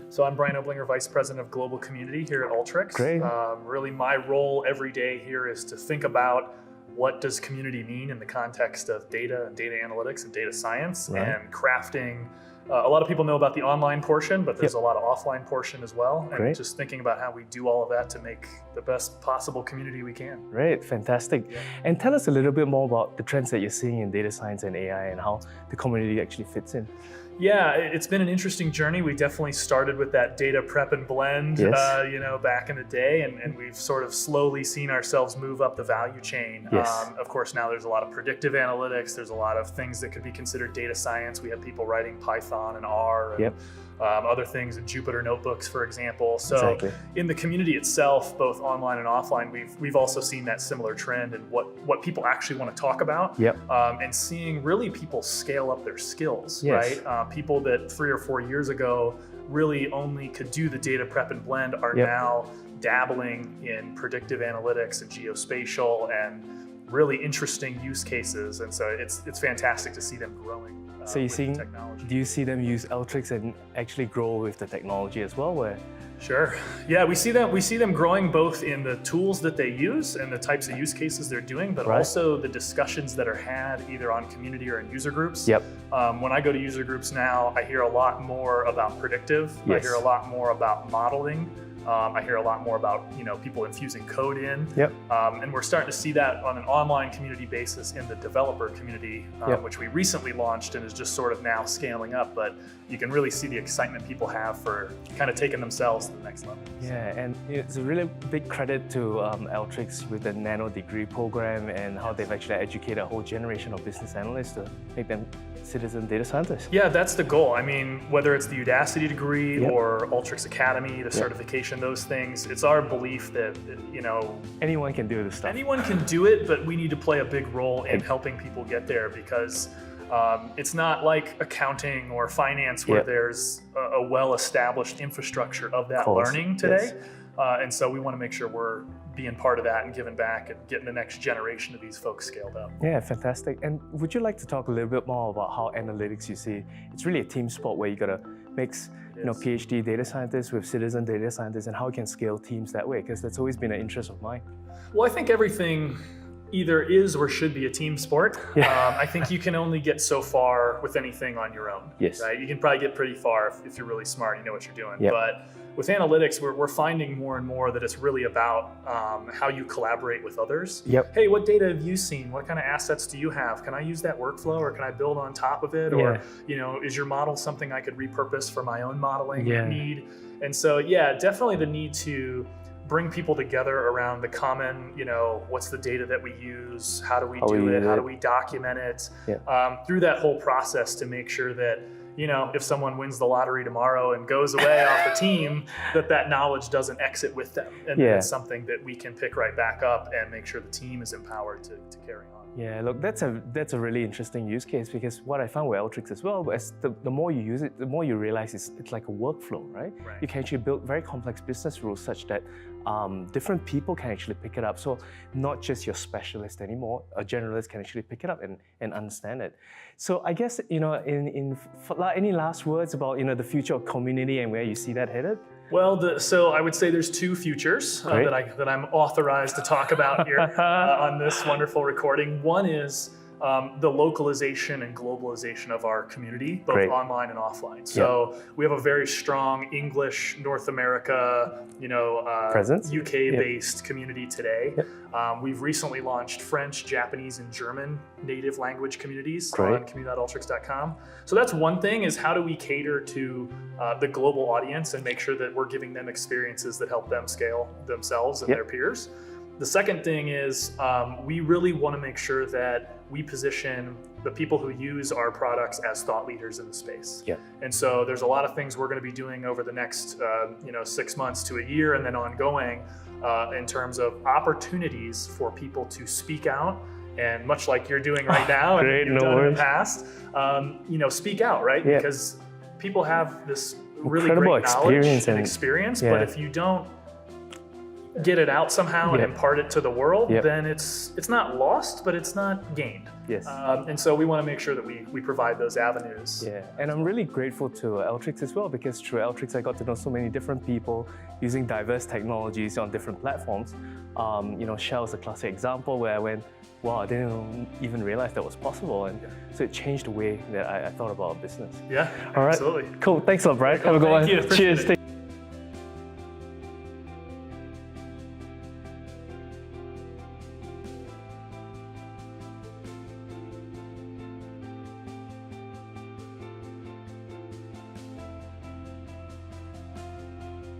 So I'm Brian Oblinger, Vice President of Global Community here at Alteryx. Great. Really my role every day here is to think about what does community mean in the context of data and data analytics and data science, Right. and crafting. A lot of people know about the online portion, but there's a lot of offline portion as well. And Great. just thinking about how we do all of that to make the best possible community we can. Great, fantastic. Yeah. And tell us a little bit more about the trends that you're seeing in data science and AI and how the community actually fits in. Yeah, it's been an interesting journey. We definitely started with that data prep and blend, Yes. back in the day, and we've sort of slowly seen ourselves move up the value chain. Yes. Of course, now there's a lot of predictive analytics. There's a lot of things that could be considered data science. We have people writing Python and R and Yep. Other things in Jupyter notebooks, for example. So Exactly. in the community itself, both online and offline, we've also seen that similar trend and what people actually want to talk about. Yep. And seeing really people scale up their skills, Yes. right? People that 3 or 4 years ago really only could do the data prep and blend are Yep. now dabbling in predictive analytics and geospatial and really interesting use cases. And so it's fantastic to see them growing. So you're with the seeing, technology. do you see them use Alteryx and actually grow with the technology as well? Where Sure. Yeah, we see them growing both in the tools that they use and the types of use cases they're doing, but Right. also the discussions that are had either on community or in user groups. Yep. When I go to user groups now, I hear a lot more about predictive. I Yes. hear a lot more about modeling. I hear a lot more about people infusing code in. Yep. And we're starting to see that on an online community basis in the developer community, Yep. which we recently launched and is just sort of now scaling up. But you can really see the excitement people have for kind of taking themselves to the next level. Yeah, and it's a really big credit to Alteryx with the nano degree program and how they've actually educated a whole generation of business analysts to make them citizen data scientists. Yeah, that's the goal. I mean, whether it's the Udacity degree Yep. or Alteryx Academy, the certification, those things, it's our belief that, Anyone can do this stuff. anyone can do it, but we need to play a big role in helping people get there because it's not like accounting or finance where Yep. there's a well-established infrastructure of that course, learning today. yes. And so we want to make sure we're being part of that and giving back and getting the next generation of these folks scaled up. Yeah, fantastic. And would you like to talk a little bit more about how analytics, you see, it's really a team sport where you gotta mix, Yes. PhD data scientists with citizen data scientists and how you can scale teams that way, because that's always been an interest of mine. Well, I think everything either is or should be a team sport. Yeah. I think you can only get so far with anything on your own. Yes. Right? You can probably get pretty far if you're really smart, you know what you're doing. Yep. But with analytics, we're finding more and more that it's really about how you collaborate with others. Yep. Hey, what data have you seen? What kind of assets do you have? Can I use that workflow or can I build on top of it? Or, is your model something I could repurpose for my own modeling Yeah. need? And so, yeah, definitely the need to bring people together around the common, what's the data that we use? How do we do it? How do we document it? Through that whole process to make sure that, if someone wins the lottery tomorrow and goes away off the team, that knowledge doesn't exit with them. And it's something that we can pick right back up and make sure the team is empowered to carry on. Yeah, look, that's a really interesting use case because what I found with Alteryx as well, as the more you use it, the more you realize it's like a workflow, right? Right. You can actually build very complex business rules such that different people can actually pick it up. So not just your specialist anymore, a generalist can actually pick it up and understand it. So I guess, any last words about, the future of community and where you see that headed? Well, so I would say there's two futures that I'm authorized to talk about here on this wonderful recording. One is the localization and globalization of our community, both online and offline. So we have a very strong English, North America, presence, UK-based community today. We've recently launched French, Japanese, and German native language communities on community.alteryx.com. So that's one thing, is how do we cater to the global audience and make sure that we're giving them experiences that help them scale themselves and their peers. The second thing is we really want to make sure that we position the people who use our products as thought leaders in the space. And so there's a lot of things we're going to be doing over the next 6 months to a year and then ongoing in terms of opportunities for people to speak out. And much like you're doing right now and you've done in the past, speak out, right? Because people have this really incredible great knowledge experience and experience, but if you don't get it out somehow and impart it to the world, then it's not lost, but it's not gained. Yes. And so we want to make sure that we provide those avenues. Yeah, and I'm really grateful to Alteryx as well, because through Alteryx I got to know so many different people using diverse technologies on different platforms. Shell is a classic example where I went, wow, I didn't even realize that was possible, and so it changed the way that I thought about business. Yeah, all right, absolutely. Cool. Thanks a lot, Brian. Have a good one. Thank you. Cheers.